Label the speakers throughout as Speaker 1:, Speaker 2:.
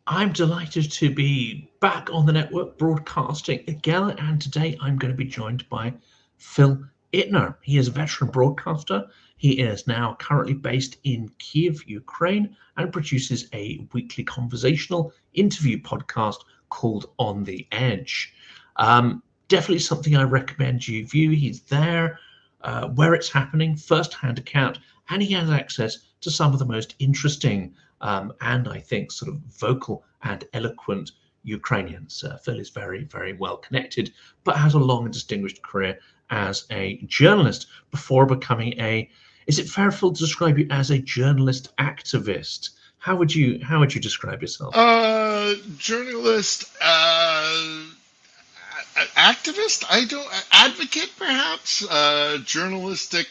Speaker 1: I'm delighted to be back on the network broadcasting again, and today I'm going to be joined by Phil Ittner. He is a veteran broadcaster. He is now currently based in Kyiv, Ukraine, and produces a weekly conversational interview podcast called On the Edge. Definitely something I recommend you view. He's there where it's happening, first-hand account, and he has access to some of the most interesting and I think sort of vocal and eloquent Ukrainians. Phil is very, very well connected, but has a long and distinguished career as a journalist before becoming is it fair, Phil, to describe you as a journalist activist? How would you describe yourself?
Speaker 2: Journalist, activist. I don't advocate, perhaps. Journalistic,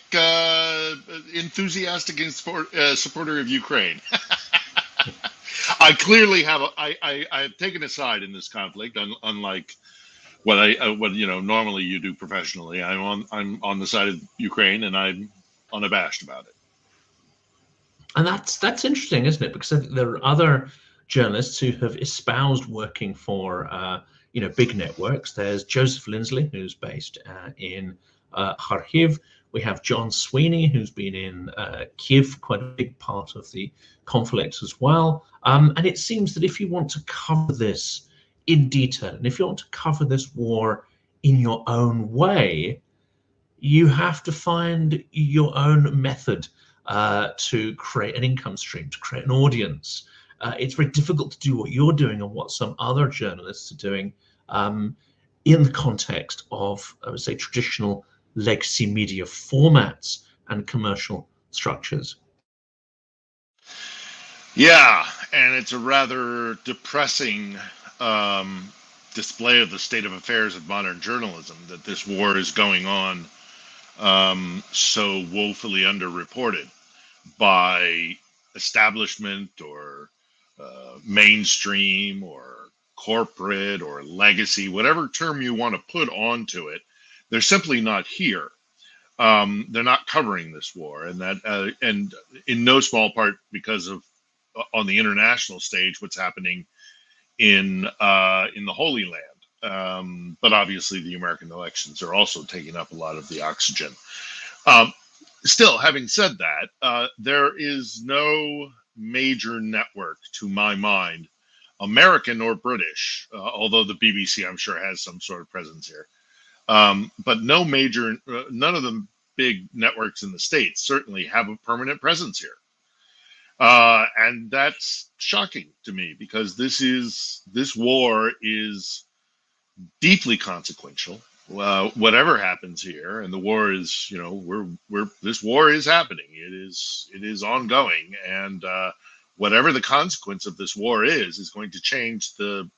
Speaker 2: enthusiastic and supporter of Ukraine. I clearly have I've taken a side in this conflict, unlike what normally you do professionally. I'm on the side of Ukraine, and I'm unabashed about it.
Speaker 1: And that's interesting, isn't it? Because I think there are other journalists who have espoused working for big networks. There's Joseph Lindsley, who's based in Kharkiv. We have John Sweeney, who's been in Kyiv, quite a big part of the conflict as well. And it seems that if you want to cover this in detail, and if you want to cover this war in your own way, you have to find your own method to create an income stream, to create an audience. It's very difficult to do what you're doing and what some other journalists are doing in the context of, I would say, traditional legacy media formats and commercial structures.
Speaker 2: Yeah, and it's a rather depressing display of the state of affairs of modern journalism that this war is going on so woefully underreported by establishment or mainstream or corporate or legacy, whatever term you want to put onto it. They're simply not here. They're not covering this war, and in no small part because of on the international stage what's happening in the Holy Land. But obviously, the American elections are also taking up a lot of the oxygen. Still, having said that, there is no major network, to my mind, American or British, although the BBC, I'm sure, has some sort of presence here. But no major, none of the big networks in the States certainly have a permanent presence here. And that's shocking to me because this war is deeply consequential. Whatever happens here, and the war is, this war is happening. It is ongoing, and whatever the consequence of this war is going to change the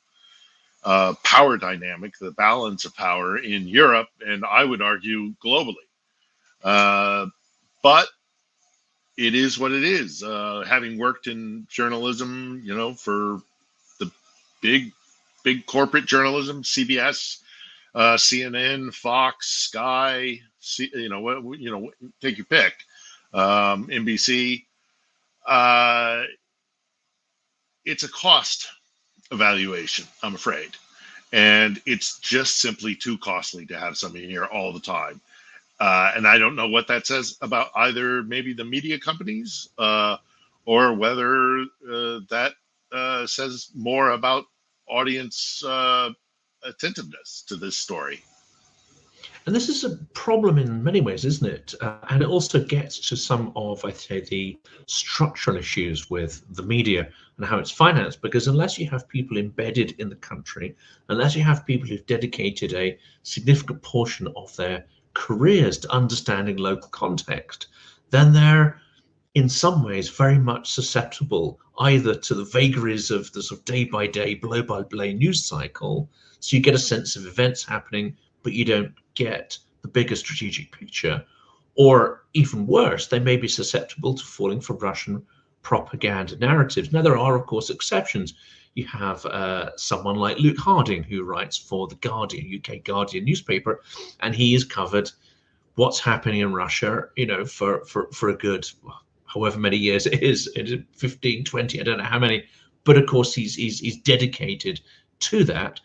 Speaker 2: power dynamic, the balance of power in Europe, and I would argue globally. But it is what it is. Having worked in journalism, for the big corporate journalism, CBS, CNN, Fox, Sky, take your pick, NBC. It's a cost evaluation, I'm afraid. And it's just simply too costly to have something here all the time. And I don't know what that says about either maybe the media companies or whether that says more about audience attentiveness to this story.
Speaker 1: And this is a problem in many ways, isn't it? And it also gets to some of, I'd say, the structural issues with the media and how it's financed, because unless you have people embedded in the country, unless you have people who've dedicated a significant portion of their careers to understanding local context, then they're in some ways very much susceptible either to the vagaries of the sort of day-by-day, blow-by-blow news cycle. So you get a sense of events happening, but you don't get the bigger strategic picture. Or even worse, they may be susceptible to falling for Russian propaganda narratives. Now, there are, of course, exceptions. You have someone like Luke Harding, who writes for the Guardian, UK Guardian newspaper, and he has covered what's happening in Russia, for a good, however many years it is 15, 20, I don't know how many, but of course he's dedicated to that.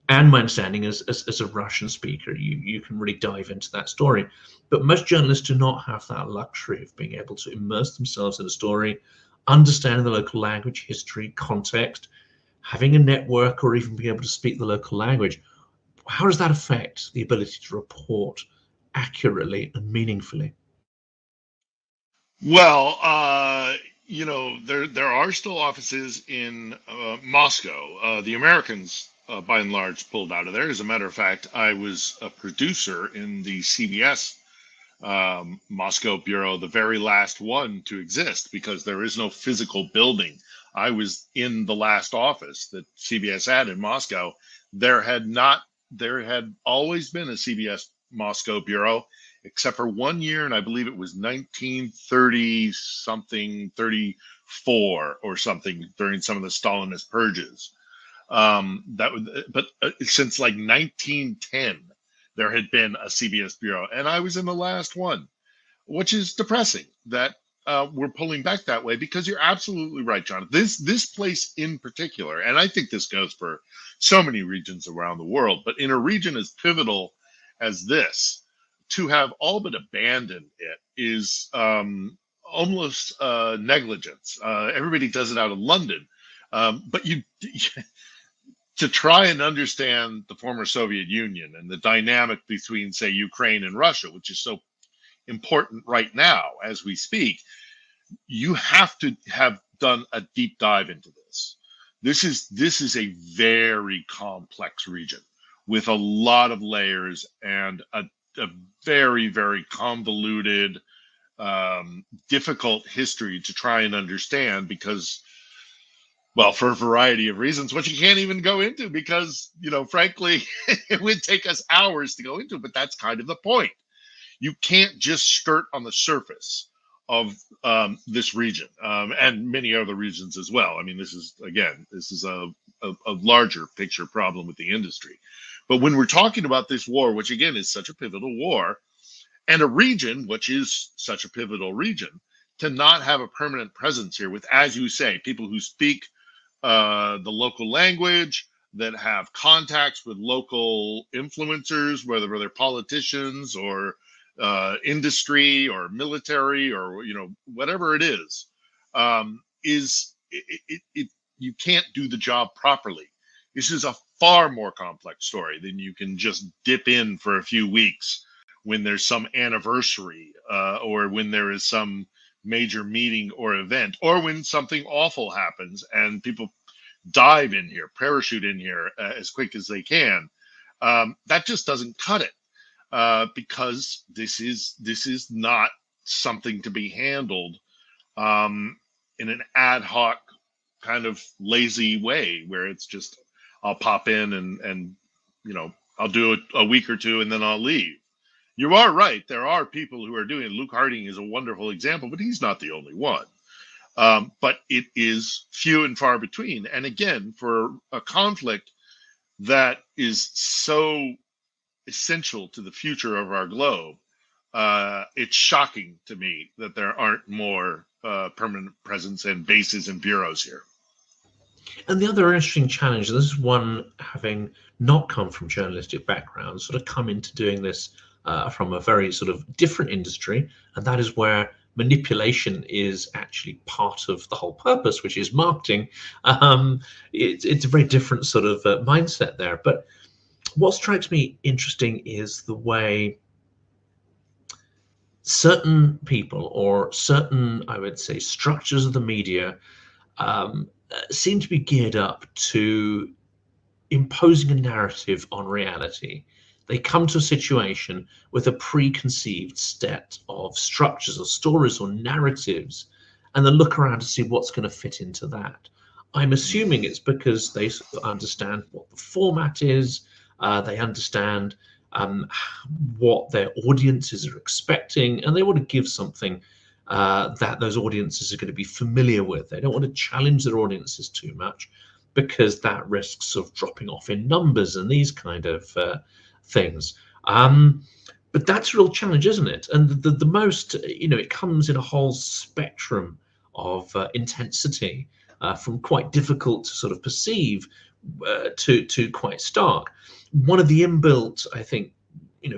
Speaker 1: And my understanding is, as a Russian speaker, you can really dive into that story. But most journalists do not have that luxury of being able to immerse themselves in a story, understanding the local language, history, context, having a network, or even being able to speak the local language. How does that affect the ability to report accurately and meaningfully?
Speaker 2: Well, there are still offices in Moscow. The Americans, by and large, pulled out of there. As a matter of fact, I was a producer in the CBS Moscow bureau, the very last one to exist, because there is no physical building. I was in the last office that CBS had in Moscow. There had always been a CBS Moscow bureau, except for 1 year, and I believe it was 1930 something, 34 or something, during some of the Stalinist purges. But since like 1910, there had been a CBS bureau, and I was in the last one, which is depressing that we're pulling back that way, because you're absolutely right, John. This place in particular, and I think this goes for so many regions around the world, but in a region as pivotal as this, to have all but abandoned it is almost negligence. Everybody does it out of London, but you to try and understand the former Soviet Union and the dynamic between, say, Ukraine and Russia, which is so important right now as we speak, you have to have done a deep dive into this. This is a very complex region with a lot of layers and a very, very convoluted, difficult history to try and understand, because, well, for a variety of reasons, which you can't even go into, because, frankly, it would take us hours to go into, but that's kind of the point. You can't just skirt on the surface of this region, and many other regions as well. I mean, this is a larger picture problem with the industry. But when we're talking about this war, which again is such a pivotal war, and a region which is such a pivotal region, to not have a permanent presence here with, as you say, people who speak the local language, that have contacts with local influencers, whether they're politicians or industry or military or whatever it is you can't do the job properly. This is a far more complex story than you can just dip in for a few weeks when there's some anniversary, or when there is some major meeting or event, or when something awful happens and people dive in here, parachute in here as quick as they can. That just doesn't cut it, because this is not something to be handled in an ad hoc kind of lazy way, where it's just, I'll pop in and I'll do a week or two and then I'll leave. You are right. There are people who are doing it. Luke Harding is a wonderful example, but he's not the only one. But it is few and far between. And again, for a conflict that is so essential to the future of our globe, it's shocking to me that there aren't more permanent presence and bases and bureaus here.
Speaker 1: And the other interesting challenge, this is one having not come from journalistic background, sort of come into doing this from a very sort of different industry, and that is where manipulation is actually part of the whole purpose, which is marketing. It's a very different sort of mindset there. But what strikes me interesting is the way certain people, or certain, I would say, structures of the media seem to be geared up to imposing a narrative on reality. They come to a situation with a preconceived set of structures or stories or narratives, and then look around to see what's going to fit into that. I'm assuming it's because they sort of understand what the format is, they understand what their audiences are expecting, and they want to give something that those audiences are going to be familiar with. They don't want to challenge their audiences too much, because that risks of dropping off in numbers and these kind of things. But that's a real challenge, isn't it? And the most, it comes in a whole spectrum of intensity. from quite difficult to sort of perceive to quite stark. One of the inbuilt, I think,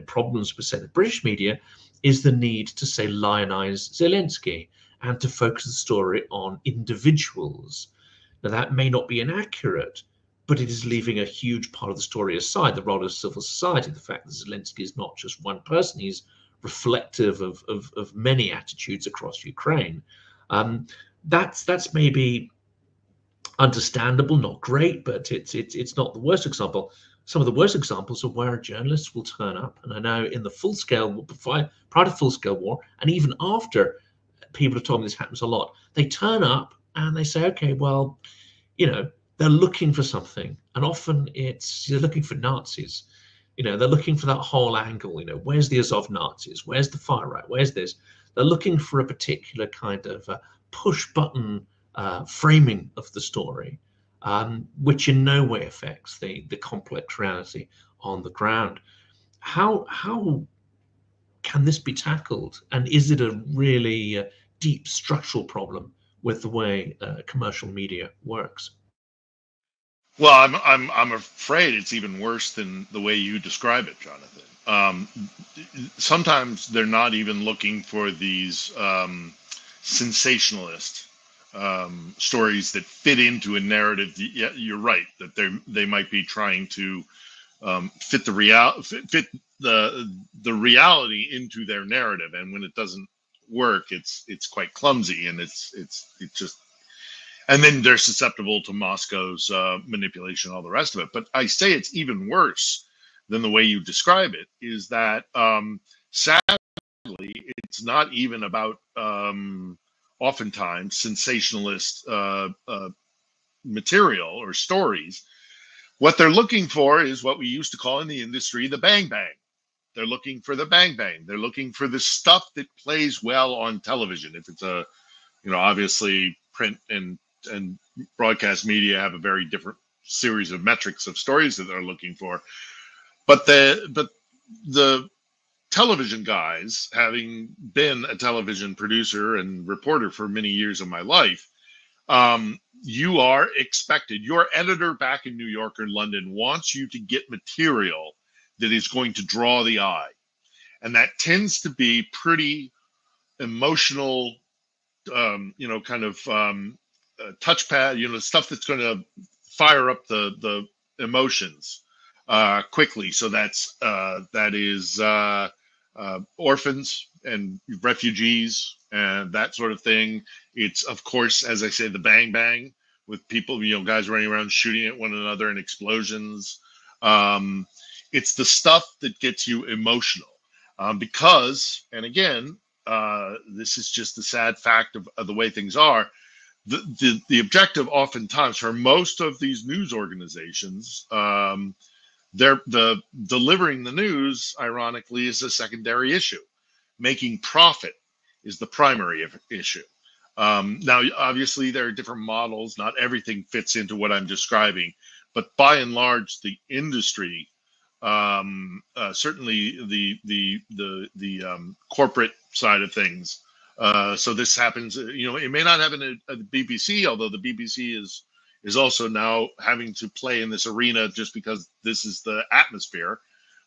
Speaker 1: problems with, say, the British media is the need to, say, lionize Zelensky and to focus the story on individuals. Now, that may not be inaccurate, but it is leaving a huge part of the story aside, the role of civil society, the fact that Zelensky is not just one person, he's reflective of many attitudes across Ukraine. That's maybe understandable, not great, but it's not the worst example. Some of the worst examples are where journalists will turn up, and I know in the full-scale, prior to full-scale war, and even after, people have told me this happens a lot. They turn up and they say, okay, well, they're looking for something, and often they're looking for Nazis. They're looking for that whole angle. Where's the Azov Nazis? Where's the far right? Where's this? They're looking for a particular kind of push button framing of the story, which in no way affects the complex reality on the ground. How can this be tackled? And is it a really deep structural problem with the way commercial media works?
Speaker 2: Well, I'm afraid it's even worse than the way you describe it, Jonathan. Sometimes they're not even looking for these sensationalist stories that fit into a narrative. Yeah, you're right that they might be trying to fit the reality into their narrative, and when it doesn't work, it's quite clumsy, and it's just, and then they're susceptible to Moscow's manipulation, all the rest of it. But I say it's even worse than the way you describe it. Is that sadly, it's not even about oftentimes sensationalist material or stories. What they're looking for is what we used to call in the industry the bang bang. They're looking for the bang bang. They're looking for the stuff that plays well on television. If it's obviously print and broadcast media have a very different series of metrics of stories that they're looking for. But the television guys, having been a television producer and reporter for many years of my life, you are expected, your editor back in New York or London wants you to get material that is going to draw the eye. And that tends to be pretty emotional, touchpad, stuff that's going to fire up the emotions quickly. So that is orphans and refugees and that sort of thing. It's, of course, as I say, the bang bang with people, guys running around shooting at one another and explosions. It's the stuff that gets you emotional because, and again, this is just the sad fact of the way things are. The objective oftentimes for most of these news organizations, they're delivering the news, ironically, is a secondary issue. Making profit is the primary issue. Now, obviously, there are different models. Not everything fits into what I'm describing, but by and large, the industry, certainly the corporate side of things. So this happens. It may not happen at the BBC, although the BBC is also now having to play in this arena just because this is the atmosphere.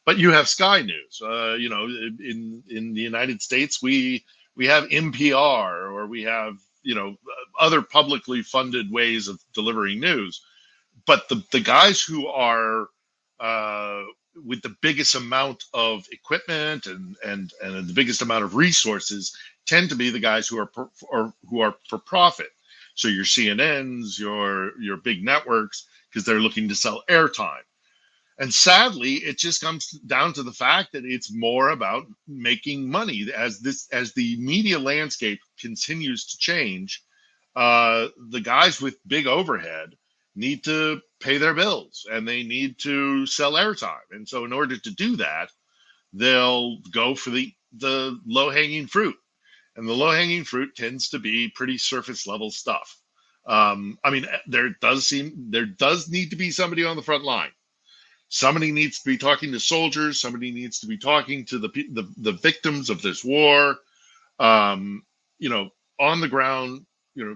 Speaker 2: But you have Sky News. In the United States, we have NPR, or we have other publicly funded ways of delivering news. But the guys who are with the biggest amount of equipment and the biggest amount of resources tend to be the guys who are for profit. So your CNNs, your big networks, because they're looking to sell airtime. And sadly, it just comes down to the fact that it's more about making money. As the media landscape continues to change, the guys with big overhead need to pay their bills and they need to sell airtime. And so in order to do that, they'll go for the low-hanging fruit. And the low-hanging fruit tends to be pretty surface level stuff. There does need to be somebody on the front line. Somebody needs to be talking to soldiers. Somebody needs to be talking to the victims of this war. On the ground,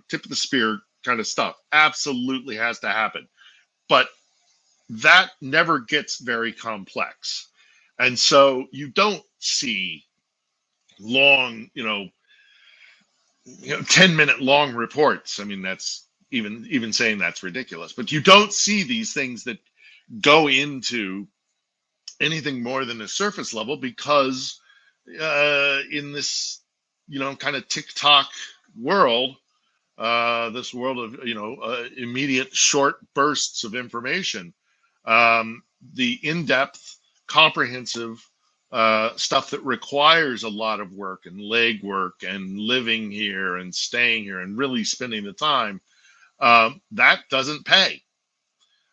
Speaker 2: tip of the spear kind of stuff. Absolutely has to happen. But that never gets very complex. And so you don't see long, 10-minute long reports. I mean, that's even saying that's ridiculous. But you don't see these things that go into anything more than a surface level, because in this, kind of TikTok world, this world of, immediate short bursts of information, the in-depth, comprehensive stuff that requires a lot of work and legwork and living here and staying here and really spending the time, that doesn't pay.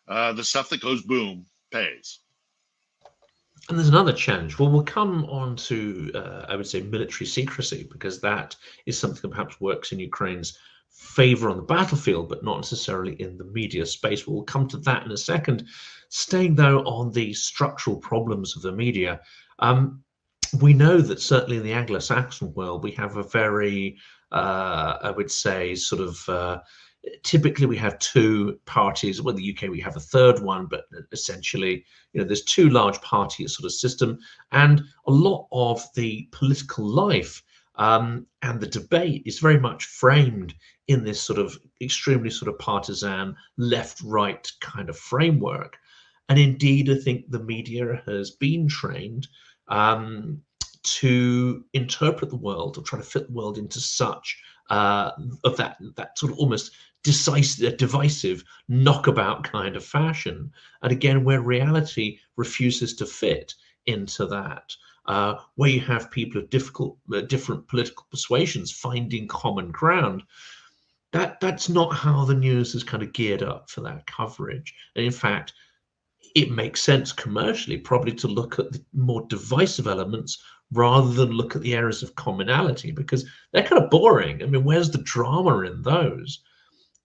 Speaker 2: The stuff that goes boom pays.
Speaker 1: And there's another challenge. Well, we'll come on to, I would say, military secrecy, because that is something that perhaps works in Ukraine's favor on the battlefield, but not necessarily in the media space. We'll come to that in a second. Staying, though, on the structural problems of the media, we know that certainly in the Anglo-Saxon world, we have a very, I would say, sort of, typically we have two parties. Well, in the UK we have a third one, but essentially, there's two large party sort of system, and a lot of the political life and the debate is very much framed in this sort of extremely sort of partisan left-right kind of framework. And indeed, I think the media has been trained to interpret the world, or try to fit the world into such of that sort of almost divisive knockabout kind of fashion. And again, where reality refuses to fit into that, where you have people of different political persuasions finding common ground, that's not how the news is kind of geared up for that coverage. And in fact, it makes sense commercially probably to look at the more divisive elements rather than look at the areas of commonality, because they're kind of boring. I mean, where's the drama in those?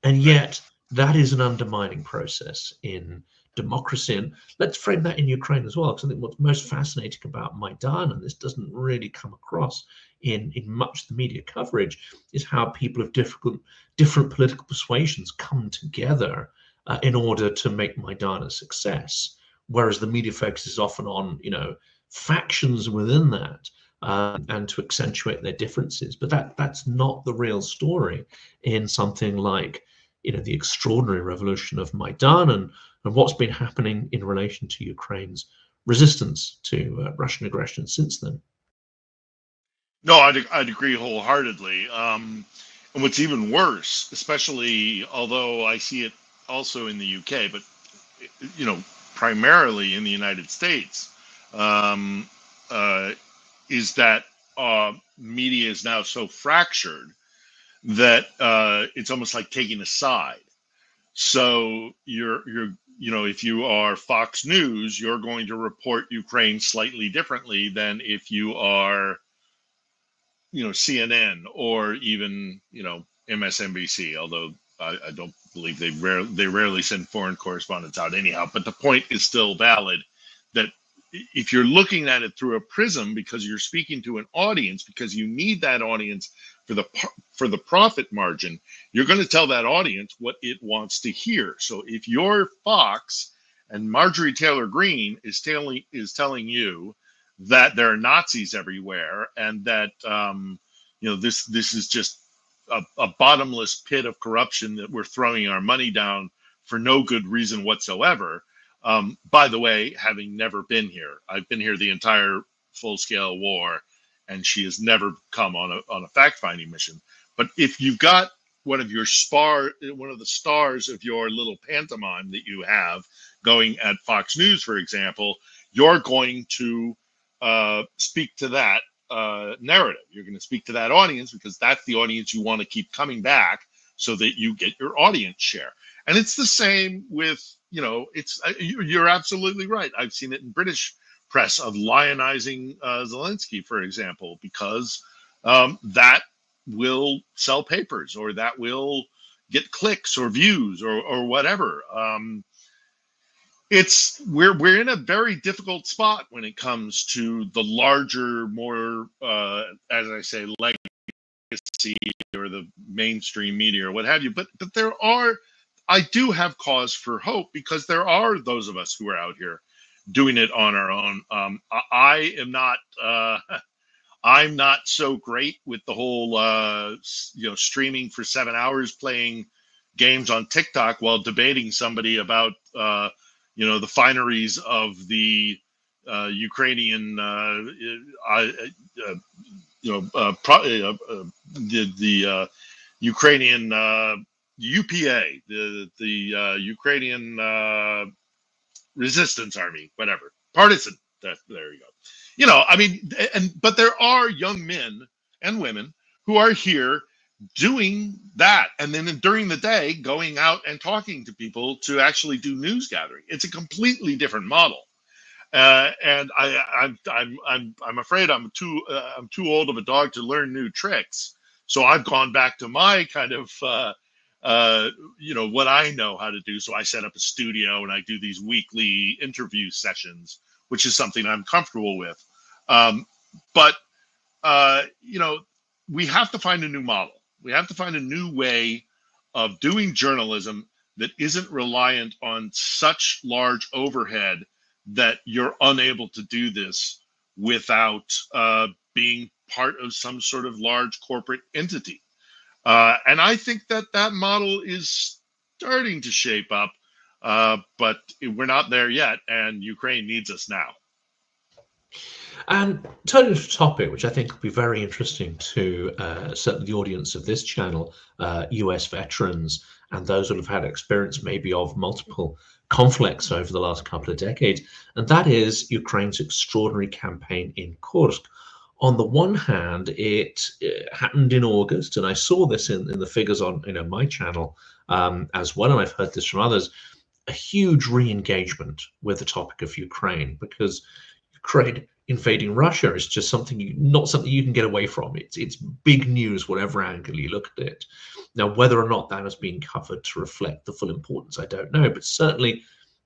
Speaker 1: And yet that is an undermining process in democracy. And let's frame that in Ukraine as well, because I think what's most fascinating about Maidan, and this doesn't really come across in much of the media coverage, is how people of different political persuasions come together in order to make Maidan a success, whereas the media focuses often on, factions within that, and to accentuate their differences. But that's not the real story in something like, the extraordinary revolution of Maidan, and what's been happening in relation to Ukraine's resistance to Russian aggression since then.
Speaker 2: No, I'd agree wholeheartedly. And what's even worse, especially, although I see it also in the UK, but primarily in the United States, is that media is now so fractured that it's almost like taking a side. So if you are Fox News, you're going to report Ukraine slightly differently than if you are, CNN or even, MSNBC, although I don't believe they rarely send foreign correspondents out anyhow. But the point is still valid, that if you're looking at it through a prism, because you're speaking to an audience, because you need that audience for the profit margin, you're going to tell that audience what it wants to hear. So if you're Fox and Marjorie Taylor Greene is telling you that there are Nazis everywhere, and that this is just a bottomless pit of corruption that we're throwing our money down for no good reason whatsoever. By the way, having never been here, I've been here the entire full-scale war, and she has never come on a fact-finding mission. But if you've got one of the stars of your little pantomime that you have going at Fox News, for example, you're going to speak to that narrative. You're going to speak to that audience, because that's the audience you want to keep coming back, so that you get your audience share. And it's the same with, you're absolutely right. I've seen it in British press of lionizing Zelensky, for example, because that will sell papers, or that will get clicks or views or whatever. We're in a very difficult spot when it comes to the larger, more, as I say, legacy or the mainstream media or what have you. But I do have cause for hope, because there are those of us who are out here doing it on our own. I am not. I'm not so great with the whole, streaming for 7 hours, playing games on TikTok while debating somebody about, the fineries of the Ukrainian, the Ukrainian UPA, the Ukrainian Resistance Army, whatever, partisan. There you go. But there are young men and women who are here doing that, and then during the day going out and talking to people to actually do news gathering. It's a completely different model, and I'm afraid I'm too old of a dog to learn new tricks. So I've gone back to my kind of what I know how to do. So I set up a studio and I do these weekly interview sessions, which is something I'm comfortable with. But we have to find a new model. We have to find a new way of doing journalism that isn't reliant on such large overhead that you're unable to do this without being part of some sort of large corporate entity. And I think that model is starting to shape up, but we're not there yet, and Ukraine needs us now.
Speaker 1: And turning to a topic which I think will be very interesting to certainly the audience of this channel, US veterans and those who have had experience maybe of multiple conflicts over the last couple of decades, and that is Ukraine's extraordinary campaign in Kursk. On the one hand, it happened in August, and I saw this in the figures on my channel as well, and I've heard this from others, a huge re-engagement with the topic of Ukraine, because Ukraine invading Russia is just not something you can get away from. It's big news, whatever angle you look at it. Now, whether or not that has been covered to reflect the full importance, I don't know, but certainly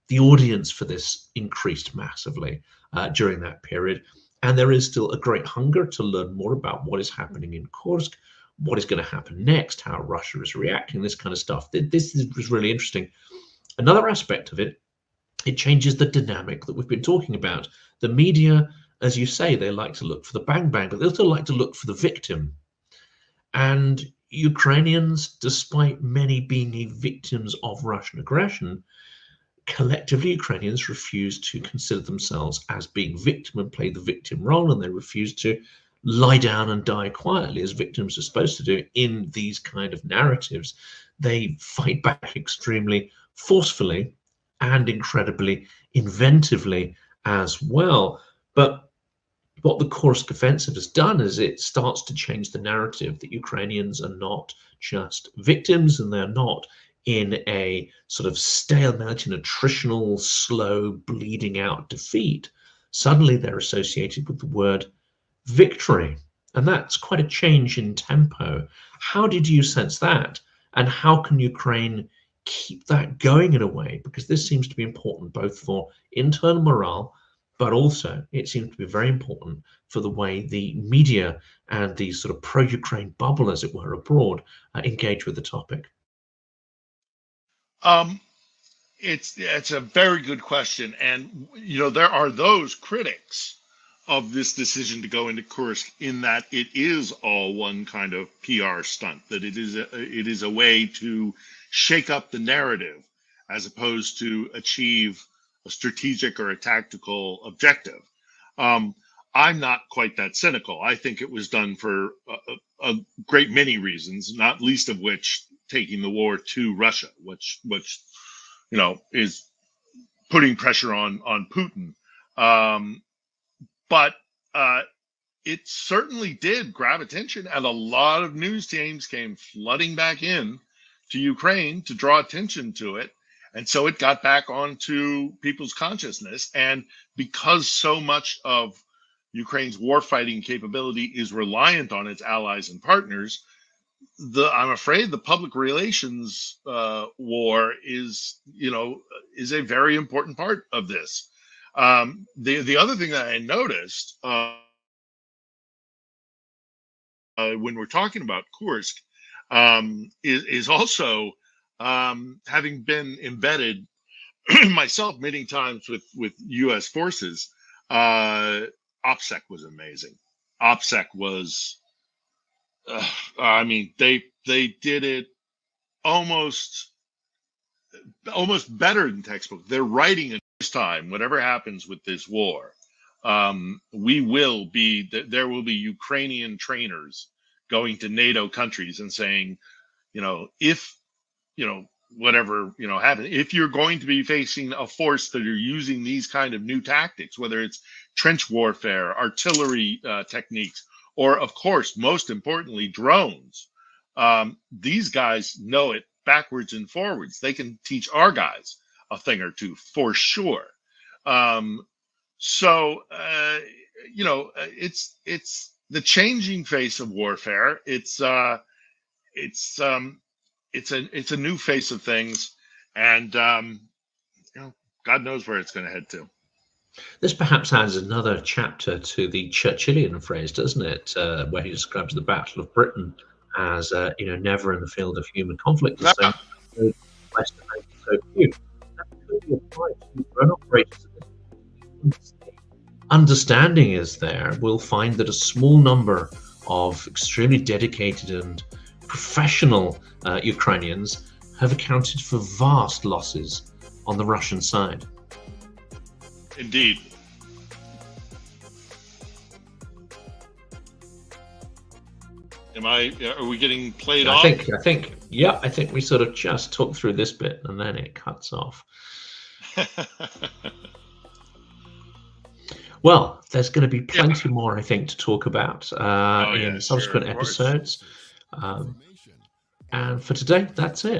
Speaker 1: the audience for this increased massively during that period. And there is still a great hunger to learn more about what is happening in Kursk, what is going to happen next, how Russia is reacting, this kind of stuff. This is really interesting. Another aspect of it, it changes the dynamic that we've been talking about. The media, as you say, they like to look for the bang bang, but they also like to look for the victim. And Ukrainians, despite many being victims of Russian aggression, collectively Ukrainians refuse to consider themselves as being victim and play the victim role, and they refuse to lie down and die quietly as victims are supposed to do in these kind of narratives. They fight back extremely forcefully and incredibly inventively as well. But what the Kursk offensive has done is it starts to change the narrative that Ukrainians are not just victims, and they're not in a sort of stalemate, an attritional, slow, bleeding out defeat. Suddenly they're associated with the word victory. And that's quite a change in tempo. How did you sense that? And how can Ukraine keep that going in a way? Because this seems to be important both for internal morale, but also it seems to be very important for the way the media and the sort of pro-Ukraine bubble, as it were, abroad engage with the topic.
Speaker 2: It's a very good question, and there are those critics of this decision to go into Kursk in that it is all one kind of PR stunt, that it is a way to shake up the narrative as opposed to achieve a strategic or a tactical objective. I'm not quite that cynical. I think it was done for a great many reasons, not least of which taking the war to Russia, which is putting pressure on Putin. But it certainly did grab attention, and a lot of news teams came flooding back in to Ukraine to draw attention to it. And so it got back onto people's consciousness. And because so much of Ukraine's warfighting capability is reliant on its allies and partners, I'm afraid the public relations war is a very important part of this. The other thing that I noticed when we're talking about Kursk, is also having been embedded myself many times with U.S. forces. OPSEC was amazing. OPSEC was, I mean, they did it almost better than textbook. They're writing it this time. Whatever happens with this war, there will be Ukrainian trainers going to NATO countries and saying, if whatever happens, if you're going to be facing a force that are using these kind of new tactics, whether it's trench warfare, artillery techniques, or of course, most importantly, drones, these guys know it backwards and forwards. They can teach our guys a thing or two for sure. It's the changing face of warfare. It's a new face of things, and God knows where it's going to head to.
Speaker 1: This perhaps adds another chapter to the Churchillian phrase, doesn't it? Where he describes the Battle of Britain as never in the field of human conflict. The same so few. That really applies to drone operators. Understanding is there. We'll find that a small number of extremely dedicated and professional Ukrainians have accounted for vast losses on the Russian side.
Speaker 2: Indeed. Are we getting played off?
Speaker 1: I think we sort of just talked through this bit and then it cuts off. Well, there's going to be plenty more, I think, to talk about in subsequent episodes. And for today, that's it.